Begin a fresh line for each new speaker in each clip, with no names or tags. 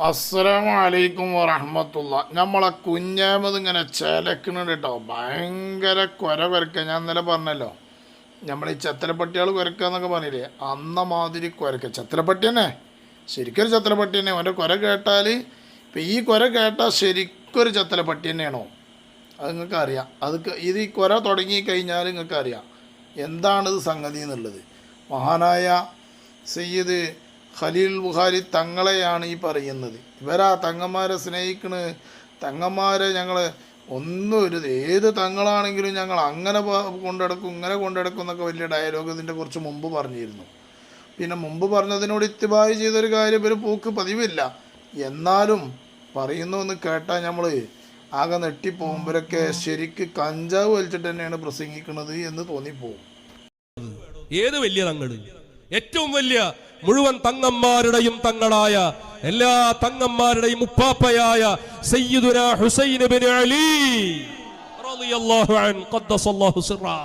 അസ്സലാമു അലൈക്കും വറഹ്മത്തുള്ള. നമ്മളെ കുഞ്ഞാമത് ഇങ്ങനെ ചിലക്കണുണ്ട് കേട്ടോ. ഭയങ്കര കുര കുരക്കുക. ഞാൻ ഇന്നലെ പറഞ്ഞല്ലോ, നമ്മൾ ഈ ചത്തലപ്പട്ടികൾ കുരക്കുക എന്നൊക്കെ പറഞ്ഞില്ലേ, അന്ന മാതിരി കുരക്കുക. ചത്തലപ്പട്ടി തന്നെ, ശരിക്കൊരു ചത്തലപ്പട്ടി തന്നെ. അവൻ്റെ കുര കേട്ടാൽ, ഇപ്പം ഈ കുര കേട്ടാൽ ശരിക്കൊരു ചത്തലപ്പട്ടി തന്നെയാണോ? അത് നിങ്ങൾക്ക് അറിയാം. ഇത് ഈ കുര തുടങ്ങി കഴിഞ്ഞാൽ നിങ്ങൾക്ക് അറിയാം എന്താണിത് സംഗതി എന്നുള്ളത്. മഹാനായ സയ്യിദ് ഖലീൽ ബുഖാരി തങ്ങളെയാണ് ഈ പറയുന്നത്. ഇവരാ തങ്ങന്മാരെ സ്നേഹിക്കണ്. തങ്ങന്മാരെ ഞങ്ങൾ ഒന്നും ഒരു ഏത് തങ്ങളാണെങ്കിലും ഞങ്ങൾ അങ്ങനെ കൊണ്ടെടുക്കും ഇങ്ങനെ കൊണ്ടെടുക്കും എന്നൊക്കെ വലിയ ഡയലോഗ് ഇതിൻ്റെ കുറച്ച് മുമ്പ് പറഞ്ഞിരുന്നു. പിന്നെ മുമ്പ് പറഞ്ഞതിനോട് ഇത്തിബായി ചെയ്തൊരു കാര്യം ഒരു പോക്ക് പതിവില്ല. എന്നാലും പറയുന്നു എന്ന് കേട്ടാൽ നമ്മൾ ആകെ നെട്ടിപ്പോകുമ്പോഴൊക്കെ ശരിക്ക് കഞ്ചാവ് വലിച്ചിട്ട് തന്നെയാണ് പ്രസംഗിക്കുന്നത് എന്ന് തോന്നിപ്പോവും.
ഏത് വലിയ തങ്ങള്? ഏറ്റവും വലിയ മുഴുവൻ തങ്ങന്മാരുടെയും തങ്ങളായ എല്ലാ തങ്ങന്മാരുടെയും ഉപ്പാപ്പയായ സയ്യിദുനാ ഹുസൈൻ ഇബ്നു അലി റളിയല്ലാഹു അൻഹു ഖദ്ദസല്ലാഹു സിറാ.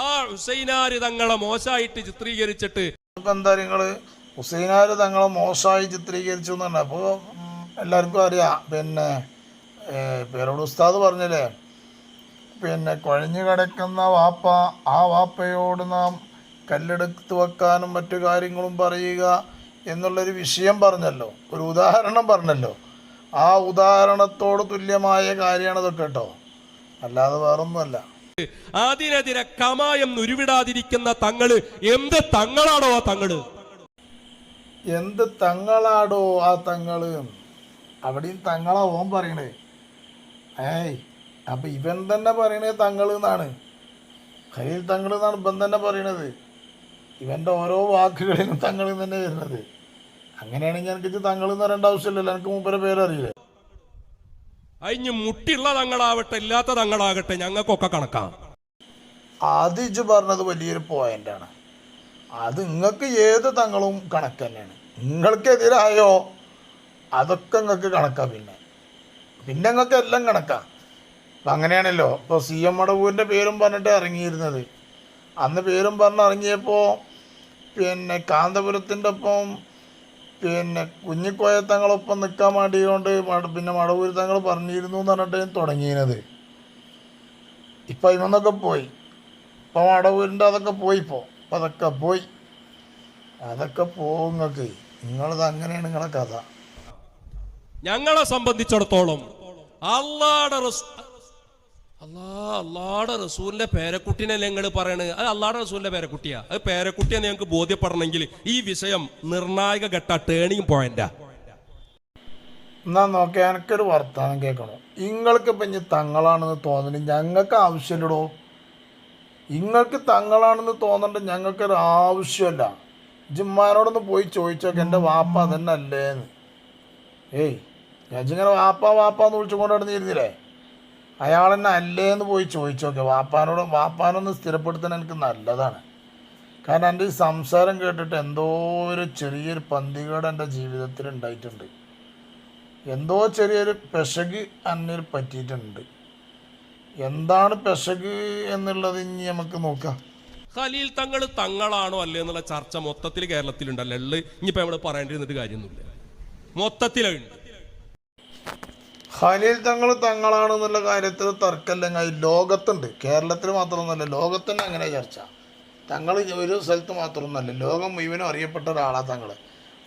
ആ ഹുസൈനാര് തങ്ങളെ മോശമായിട്ട് ചിത്രീകരിച്ചിട്ട്
എന്താ നിങ്ങള് ഹുസൈനാര് തങ്ങളെ മോശമായി ചിത്രീകരിച്ചു എന്ന് പറഞ്ഞാൽ അപ്പോൾ എല്ലാവർക്കും അറിയാം. പിന്നെ പേരോട് ഉസ്താദ് പറഞ്ഞില്ലേ, പിന്നെ കുഴഞ്ഞു കിടക്കുന്ന വാപ്പ, ആ വാപ്പയോട് നാം കല്ലെടുത്ത് വെക്കാനും മറ്റു കാര്യങ്ങളും പറയുക എന്നുള്ളൊരു വിഷയം പറഞ്ഞല്ലോ, ഒരു ഉദാഹരണം പറഞ്ഞല്ലോ. ആ ഉദാഹരണത്തോട് തുല്യമായ കാര്യമാണ് ഇതൊക്കെ കേട്ടോ, അല്ലാതെ വേറൊന്നുമല്ല.
അതിനെതിരെ കമായം ഉരുവിടാതിരിക്കുന്ന തങ്ങള് എന്ത് തങ്ങളാണോ ആ തങ്ങള്?
എന്ത് തങ്ങളാടോ ആ തങ്ങള്? അവിടെയും തങ്ങളാ ഓൻ പറയണേ. അപ്പം ഇവൻ തന്നെ പറയണേ തങ്ങൾ എന്നാണ്, ഖലീൽ തങ്ങൾ എന്നാണ് ഇവൻ തന്നെ പറയണത്. ഇവൻ്റെ ഓരോ വാക്കുകളിലും തങ്ങൾ തന്നെ വരുന്നത്. അങ്ങനെയാണെങ്കിൽ എനിക്ക് തങ്ങൾ എന്ന് പറയേണ്ട ആവശ്യമില്ലല്ലോ, എനിക്ക് മൂപ്പരെ പേരറിയില്ലേ.
അതിന് മുട്ടിയുള്ള തങ്ങളാവട്ടെ ഇല്ലാത്ത തങ്ങളാകട്ടെ ഞങ്ങൾക്കൊക്കെ കണക്കാം.
അത് ഇജ്ജ് പറഞ്ഞത് വലിയൊരു പോയിൻ്റാണ്. അത് നിങ്ങൾക്ക് ഏത് തങ്ങളും കണക്ക് തന്നെയാണ്. നിങ്ങൾക്കെതിരായോ അതൊക്കെ നിങ്ങൾക്ക് കണക്കാം. പിന്നെ നിങ്ങൾക്ക് എല്ലാം കണക്കാം. അപ്പം അങ്ങനെയാണല്ലോ. ഇപ്പോൾ സി എം മടവൂരിൻ്റെ പേരും പറഞ്ഞിട്ട് ഇറങ്ങിയിരുന്നത്. അന്ന് പേരും പറഞ്ഞ് ഇറങ്ങിയപ്പോൾ പിന്നെ കാന്തപുരത്തിൻ്റെ ഒപ്പം പിന്നെ കുഞ്ഞിക്കോയ തങ്ങളൊപ്പം നിൽക്കാൻ വേണ്ടിക്കൊണ്ട് പിന്നെ മടവൂർ തങ്ങൾ പറഞ്ഞിരുന്നു എന്ന് പറഞ്ഞിട്ട് തുടങ്ങിയത്. ഇപ്പം ഇവന്നൊക്കെ പോയി. ഇപ്പം മടവൂരിൻ്റെ അതൊക്കെ പോയി. അപ്പം അതൊക്കെ പോകും നിങ്ങൾക്ക്. നിങ്ങളത് അങ്ങനെയാണ് നിങ്ങളെ കഥ.
ഞങ്ങളെ സംബന്ധിച്ചിടത്തോളം അള്ളാടെ റസൂലിന്റെ പേരക്കുട്ടിനെ നിങ്ങൾ പറയണത് അത് അള്ളാടെ റസൂലിന്റെ പേരക്കുട്ടിയാ. അത് പേരക്കുട്ടിയെന്ന് ഞങ്ങൾക്ക് ബോധ്യപ്പെടണമെങ്കിൽ ഈ വിഷയം നിർണായക ഘട്ട ടേണിംഗ് പോയിന്റാ.
എന്നാ നോക്കി എനിക്കൊരു വർത്തമാനം കേൾക്കണോ. നിങ്ങൾക്ക് ഇപ്പം ഇനി തങ്ങളാണെന്ന് തോന്നണേ ഞങ്ങൾക്ക് ആവശ്യമില്ലടോ. നിങ്ങൾക്ക് തങ്ങളാണെന്ന് തോന്നണ്ട ഞങ്ങൾക്കൊരു ആവശ്യമല്ല. ജിമ്മാനോടൊന്ന് പോയി ചോദിച്ചോക്കെ എൻ്റെ വാപ്പ അതന്നെ അല്ലേന്ന്. ഞാനിങ്ങനെ വാപ്പാന്ന് വിളിച്ചുകൊണ്ട് നടന്നിരുന്നില്ലേ, അയാളെന്നെ അല്ലേന്ന് പോയി ചോദിച്ചോക്കെ. വാപ്പാനൊന്ന് സ്ഥിരപ്പെടുത്താൻ എനിക്ക് നല്ലതാണ്. കാരണം എൻ്റെ ഈ സംസാരം കേട്ടിട്ട് എന്തോ ഒരു ചെറിയൊരു പന്തികേട് എൻ്റെ ജീവിതത്തിൽ ഉണ്ടായിട്ടുണ്ട്. എന്തോ ചെറിയൊരു പെശക് അന്നിൽ പറ്റിയിട്ടുണ്ട്. എന്താണ് പെശക് എന്നുള്ളത് ഇനി നമുക്ക് നോക്കാം.
ഖലീൽ തങ്ങൾ തങ്ങളാണോ അല്ലേ എന്നുള്ള ചർച്ച മൊത്തത്തിൽ കേരളത്തിലുണ്ടല്ലോ. ഇനിയിപ്പോൾ നമ്മൾ പറയേണ്ടിരുന്നിട്ട് കാര്യമൊന്നുമില്ല, മൊത്തത്തിലുണ്ട്.
ഖലീൽ തങ്ങൾ തങ്ങളാണെന്നുള്ള കാര്യത്തിൽ തർക്കമില്ലെങ്കിൽ ലോകത്തുണ്ട്. കേരളത്തിൽ മാത്രമൊന്നുമല്ല, ലോകത്തന്നെ അങ്ങനെ ചർച്ച. തങ്ങൾ ഒരു സ്ഥലത്ത് മാത്രമൊന്നുമല്ല, ലോകം മുഴുവനും അറിയപ്പെട്ട ഒരാളാണ് തങ്ങൾ.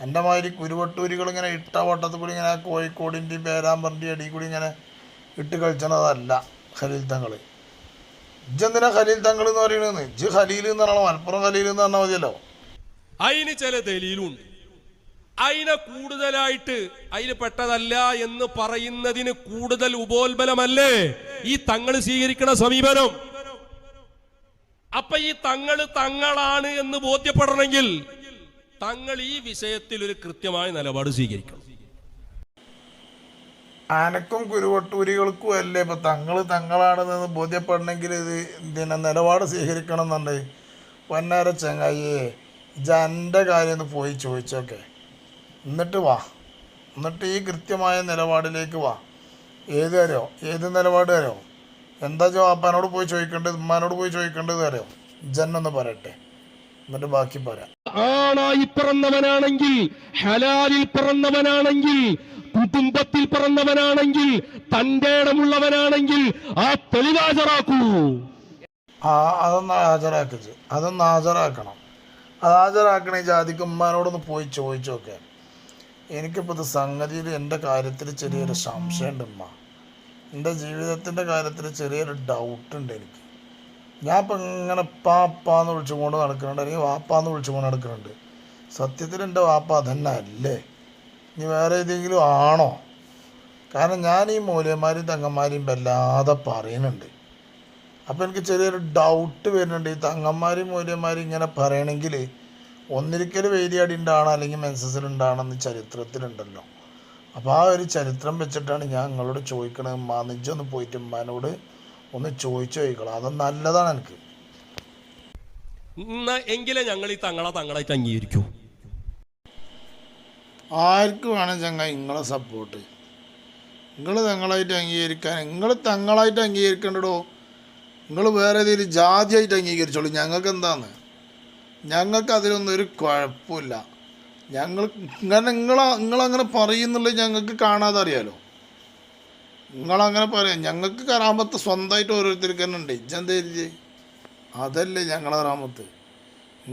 എൻ്റെ മാതിരി കുരുവട്ടൂരികൾ ഇങ്ങനെ ഇട്ട വട്ടത്തിൽ കൂടി ഇങ്ങനെ കോഴിക്കോടിൻ്റെയും പേരാമ്പറിൻ്റെയും അടിയിൽ കൂടി ഇങ്ങനെ ഇട്ട് കളിച്ചണതല്ല ഖലീൽ തങ്ങൾ. ഇജ്ജെന്തിനാ ഖലീൽ തങ്ങൾ എന്ന് പറയണെന്ന്? ഇജ്ജ് ഖലീൽ എന്ന് പറഞ്ഞാൽ മലപ്പുറം ഖലീൽ എന്ന് പറഞ്ഞാൽ മതിയല്ലോ.
അതിന് ചില ദലീലുണ്ട്. അതിനെ കൂടുതലായിട്ട് അതിൽ പെട്ടതല്ല എന്ന് പറയുന്നതിന് കൂടുതൽ ഉപോത്ബലമല്ലേ ഈ തങ്ങൾ സ്വീകരിക്കുന്ന സമീപനം. അപ്പൊ ഈ തങ്ങളാണ് എന്ന് ബോധ്യപ്പെടണമെങ്കിൽ തങ്ങൾ ഈ വിഷയത്തിൽ ഒരു കൃത്യമായ നിലപാട് സ്വീകരിക്കണം.
അനക്കും കുരുവട്ടൂരികൾക്കും അല്ലേ ഇപ്പം തങ്ങളാണെന്ന് ബോധ്യപ്പെടണമെങ്കിൽ ഇത് നിലപാട് സ്വീകരിക്കണം എന്നുണ്ട്. പൊന്നാര ചങ്ങായിയെ എൻ്റെ കാര്യം ഒന്ന് പോയി ചോദിച്ചോക്കെ. എന്നിട്ട് ഈ കൃത്യമായ നിലപാടിലേക്ക് വാ. ഏത് നിലപാട് തരോ? എന്താ വാപ്പാനോട് പോയി ചോദിക്കേണ്ടത്, ഉമ്മാനോട് പോയി ചോദിക്കേണ്ടത് തരോ? ജന്നൊന്ന് പറയട്ടെ. എന്നിട്ട് ബാക്കി പറയാം.
ആണായി പിറന്നവനാണെങ്കിൽ, ഹലാലിൽ പിറന്നവനാണെങ്കിൽ, കുടുംബത്തിൽ പിറന്നവനാണെങ്കിൽ, തന്റെ ഇടമുള്ളവനാണെങ്കിൽ ആ തെളിവ് ഹാജരാക്കൂ.
അതൊന്ന് ഹാജരാക്കിച്ച്, അതൊന്ന് ഹാജരാക്കണം. അത് ഹാജരാക്കണേ ജാതിക്ക് ഉമ്മാനോടൊന്ന് പോയി ചോദിച്ചു നോക്കെ. എനിക്കിപ്പോൾ ഇത് സംഗതിയിൽ എൻ്റെ കാര്യത്തിൽ ചെറിയൊരു സംശയമുണ്ട് ഉമ്മ. എൻ്റെ ജീവിതത്തിൻ്റെ കാര്യത്തിൽ ചെറിയൊരു ഡൗട്ടുണ്ട് എനിക്ക്. ഞാൻ ഇപ്പം ഇങ്ങനെ പാപ്പാന്ന് വിളിച്ചുകൊണ്ട് നടക്കുന്നുണ്ട്, അല്ലെങ്കിൽ വാപ്പാന്ന് വിളിച്ചുകൊണ്ട് നടക്കുന്നുണ്ട്. സത്യത്തിൽ എൻ്റെ വാപ്പ അതന്നെ അല്ലേ, ഇനി വേറെ ഏതെങ്കിലും ആണോ? കാരണം ഞാൻ ഈ മൂല്യന്മാരെയും തങ്ങന്മാരെയും വല്ലാതെ പറയുന്നുണ്ട്. അപ്പോൾ എനിക്ക് ചെറിയൊരു ഡൗട്ട് വരുന്നുണ്ട്. ഈ തങ്ങന്മാരെയും മൂല്യന്മാരും ഇങ്ങനെ പറയണമെങ്കിൽ ഒന്നിരിക്കൽ വേദിയാടി ഉണ്ടാകണം, അല്ലെങ്കിൽ മെൻസസിൽ ഉണ്ടാകണമെന്ന് ചരിത്രത്തിലുണ്ടല്ലോ. അപ്പോൾ ആ ഒരു ചരിത്രം വെച്ചിട്ടാണ് ഞാൻ നിങ്ങളോട് ചോദിക്കണത്. ഉമ്മ നിജൊന്ന് പോയിട്ട് ഉമ്മാനോട് ഒന്ന് ചോദിച്ചു ചോദിക്കണം, അത് നല്ലതാണ് എനിക്ക്.
എങ്കിലേ ഞങ്ങൾ ഈ തങ്ങളായിട്ട് അംഗീകരിക്കൂ.
ആർക്ക് വേണം ചങ്ങായി നിങ്ങളെ സപ്പോർട്ട്? നിങ്ങൾ തങ്ങളായിട്ട് അംഗീകരിക്കാൻ നിങ്ങൾ തങ്ങളായിട്ട് അംഗീകരിക്കേണ്ടടോ. നിങ്ങൾ വേറെ ഏതെങ്കിലും ജാതിയായിട്ട് അംഗീകരിച്ചോളൂ, ഞങ്ങൾക്ക് എന്താന്ന്. ഞങ്ങൾക്ക് അതിലൊന്നും ഒരു കുഴപ്പമില്ല. കാരണം നിങ്ങളങ്ങനെ പറയുന്നുള്ളത് ഞങ്ങൾക്ക് കാണാതെ അറിയാലോ. നിങ്ങളങ്ങനെ പറയാം, ഞങ്ങൾക്ക് കറാമത്ത് സ്വന്തമായിട്ട് ഓരോരുത്തർക്ക് തന്നെ ഉണ്ട്. ഇജ്ജെന്താ എഴുതി? അതല്ലേ ഞങ്ങളെ കറാമത്ത്.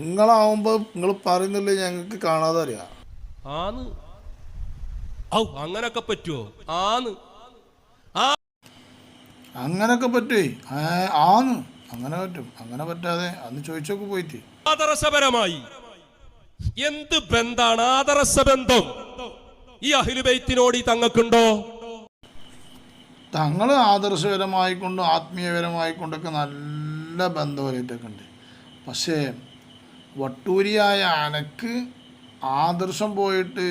നിങ്ങളാവുമ്പോൾ നിങ്ങൾ പറയുന്നില്ലേ ഞങ്ങൾക്ക് കാണാതെ അറിയാം.
ആന്ന് അങ്ങനൊക്കെ പറ്റുമോ?
അങ്ങനൊക്കെ പറ്റുമേ. ആന്ന് അങ്ങനെ പറ്റും. അങ്ങനെ പറ്റാതെ അന്ന് ചോദിച്ചൊക്കെ പോയിട്ട്.
ആദർശപരമായി എന്ത് ബന്ധാണ്? ആദർശ ബന്ധം ഈ അഹ്ലുബൈത്തിനോട് തങ്ങൾക്കുണ്ടോ?
തങ്ങൾ ആദർശപരമായിക്കൊണ്ടും ആത്മീയപരമായിക്കൊണ്ടൊക്കെ നല്ല ബന്ധപരമായിട്ടൊക്കെ ഉണ്ട്. പക്ഷേ വട്ടൂരിയായ അനക്ക് ആദർശം പോയിട്ട്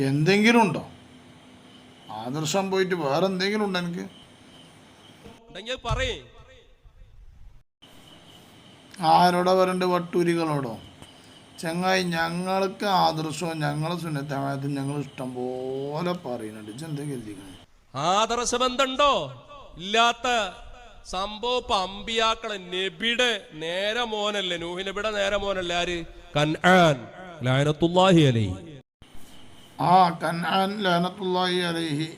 എന്തെങ്കിലും ഉണ്ടോ? ആദർശം പോയിട്ട് വേറെ എന്തെങ്കിലും ഉണ്ടോ എനിക്ക്? ആരോടാ പറയണ്ട്? വട്ടൂരികളോടോ? ചങ്ങായി, ഞങ്ങൾക്ക് ആദർശവും ഞങ്ങളെ സുന്നത്താമത്തും ഞങ്ങൾ ഇഷ്ടം പോലെ പറയുന്നുണ്ട്. ഇതെന്താ കരുതിക്കുന്നത്?
ആദർശബന്ധമുണ്ടോ? ഇല്ലാത്ത സംഭവം. അമ്പിയാക്കളെ നബിയുടെ നേരെ മോനല്ലേ, നൂഹ് നബിയുടെ നേരെ മോനല്ലേ ആര്? കൻആൻ ലഅനത്തുല്ലാഹി അലൈഹി.
കൻആൻ ലഅനത്തുല്ലാഹി അലൈഹി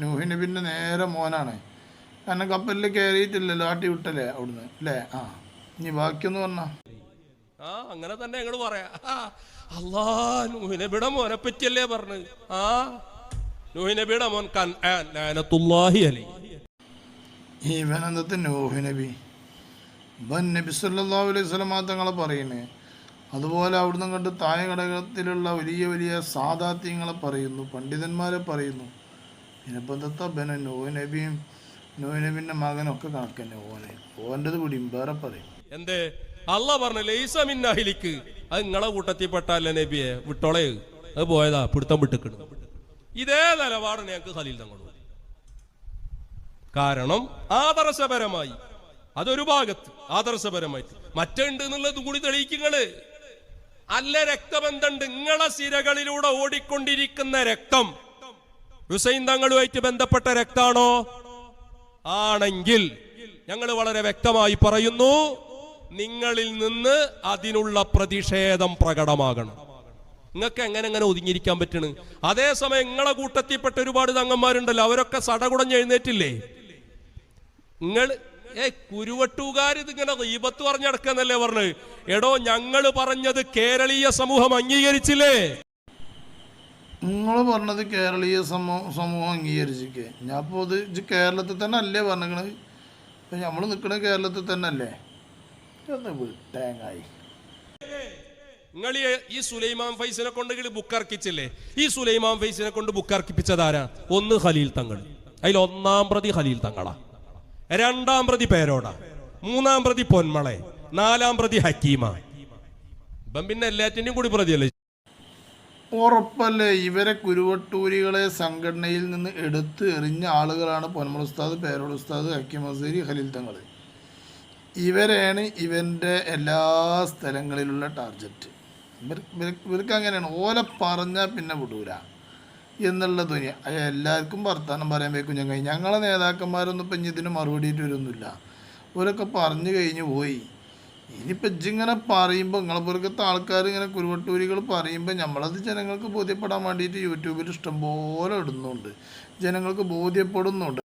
നൂഹ് നബിന്റെ നേരെ മോനാണ്. കാരണം കപ്പലിൽ കയറിയിട്ടില്ലല്ലോ, ആട്ടി വിട്ടല്ലേ അവിടുന്ന് അല്ലേ? ഇനി ബാക്കിയൊന്ന് പറഞ്ഞ
അങ്ങനെ തന്നെ ഞങ്ങൾ പറയാ. അല്ലാ, നൂഹ് നബിയുടെ മോനെ പറ്റിയല്ലേ പറഞ്ഞത്. നൂഹ് നബിയുടെ മോൻ കൻആൻ ലഅനത്തുല്ലാഹി അലൈഹി.
ഇവനെന്തത്തെ നൂഹ് നബി? നബി സല്ലല്ലാഹു അലൈഹി വസല്ലം തങ്ങളെ പറയുന്നേ. അതുപോലെ അവിടുന്ന് കണ്ട് താഴെ ഘടകത്തിലുള്ള വലിയ വലിയ സാദാത്യങ്ങളെ പറയുന്നു, പണ്ഡിതന്മാരെ പറയുന്നു. പിന്നെ ബന്ധത്തെ നൂഹ് നബിയും നൂഹ് നബിന്റെ മകനൊക്കെ കണക്കന്നെ. ഓൻ്റെത് പിടിയും വേറെ പറയും.
എന്തേ അള്ളാഹ് പറഞ്ഞു ലൈസ മിൻ അഹ്ലിക്ക്, അത് നിങ്ങളെ കൂട്ടത്തിൽപ്പെട്ടല്ലേ നബിയെ, വിട്ടോളേ, അത് പോയതാ, പിടുത്തം വിട്ടിക്കണം. ഇതേ നിലപാടാണ് ഞങ്ങൾക്ക് ഖലീൽ തങ്ങളോട്. കാരണം ആദർശപരമായി അതൊരു ഭാഗത്ത് ആദർശപരമായിട്ട് മറ്റുണ്ട് എന്നുള്ളതും കൂടി തെളിയിക്കുങ്ങള്. അല്ല, രക്തബന്ധമുണ്ട്. നിങ്ങളെ സിരകളിലൂടെ ഓടിക്കൊണ്ടിരിക്കുന്ന രക്തം ഹുസൈൻ തങ്ങളുമായിട്ട് ബന്ധപ്പെട്ട രക്താണോ? ആണെങ്കിൽ ഞങ്ങൾ വളരെ വ്യക്തമായി പറയുന്നു, നിങ്ങളിൽ നിന്ന് അതിനുള്ള പ്രതിഷേധം പ്രകടമാകണം. നിങ്ങൾക്ക് എങ്ങനെ ഒതുങ്ങിയിരിക്കാൻ പറ്റണ്? അതേസമയം നിങ്ങളെ കൂട്ടത്തിൽപ്പെട്ട ഒരുപാട് തങ്ങന്മാരുണ്ടല്ലോ, അവരൊക്കെ സടകുടഞ്ഞ് എഴുന്നേറ്റില്ലേ? നിങ്ങൾ കുരുവട്ടൂകാർ ഇതിങ്ങനെ ഗീബത്ത് പറഞ്ഞടക്കുന്നല്ലേ പറഞ്ഞത്? എടോ, ഞങ്ങൾ പറഞ്ഞത് കേരളീയ സമൂഹം അംഗീകരിച്ചില്ലേ?
നിങ്ങൾ പറഞ്ഞത് കേരളീയ സമൂഹം അംഗീകരിച്ചിരിക്കേ. ഞാൻ ഇപ്പോൾ ഇത് കേരളത്തിൽ തന്നെ അല്ലേ പറഞ്ഞത്? ഇപ്പം നമ്മൾ നിൽക്കണ കേരളത്തിൽ തന്നെ അല്ലേ? ഒന്ന് വിട്ടേങ്ങായി.
നിങ്ങൾ ഈ സുലൈമാൻ ഫൈസിനെ കൊണ്ട് ബുക്കിറക്കിച്ചില്ലേ? ഈ സുലൈമാൻ ഫൈസിനെ കൊണ്ട് ബുക്കിറക്കിപ്പിച്ചതാരാ? ഒന്ന് ഖലീൽ തങ്ങൾ. അതിൽ ഒന്നാം പ്രതി ഖലീൽ തങ്ങളാ, രണ്ടാം പ്രതി പേരോട, മൂന്നാം പ്രതി പൊന്മളെ, നാലാം പ്രതി ഹക്കീമ. ഇപ്പം പിന്നെ എല്ലാറ്റിൻ്റെയും കൂടി പ്രതിയല്ലേ?
ഉറപ്പല്ലേ? ഇവരെ കുരുവട്ടൂരികളെ സംഘടനയിൽ നിന്ന് എടുത്ത് എറിഞ്ഞ ആളുകളാണ് പൊന്മള ഉസ്താദ്, പേരോട് ഉസ്താദ്, ഹക്കീം അസീരി, ഖലീൽ തങ്ങൾ. ഇവരാണ് ഇവൻ്റെ എല്ലാ സ്ഥലങ്ങളിലുള്ള ടാർഗറ്റ്. ഇവർക്ക് അങ്ങനെയാണ്. ഓലെ പറഞ്ഞാൽ പിന്നെ വിടൂല എന്നുള്ള ധ്വനി. എല്ലാവർക്കും വർത്താനം പറയാൻ വെക്കും. ഞങ്ങളെ നേതാക്കന്മാരൊന്നും ഇപ്പം ഇതിന് മറുപടിയിട്ട് വരുന്നില്ല. ഓരൊക്കെ പറഞ്ഞു കഴിഞ്ഞ് പോയി. ഇനിയിപ്പോൾ ഇജ്ജിങ്ങനെ പറയുമ്പോൾ നിങ്ങളെ പോലത്തെ ആൾക്കാർ ഇങ്ങനെ കുരുവട്ടൂരികൾ പറയുമ്പോൾ നമ്മളത് ജനങ്ങൾക്ക് ബോധ്യപ്പെടാൻ വേണ്ടിയിട്ട് യൂട്യൂബിൽ ഇഷ്ടംപോലെ ഇടുന്നുണ്ട്, ജനങ്ങൾക്ക് ബോധ്യപ്പെടുന്നുണ്ട്.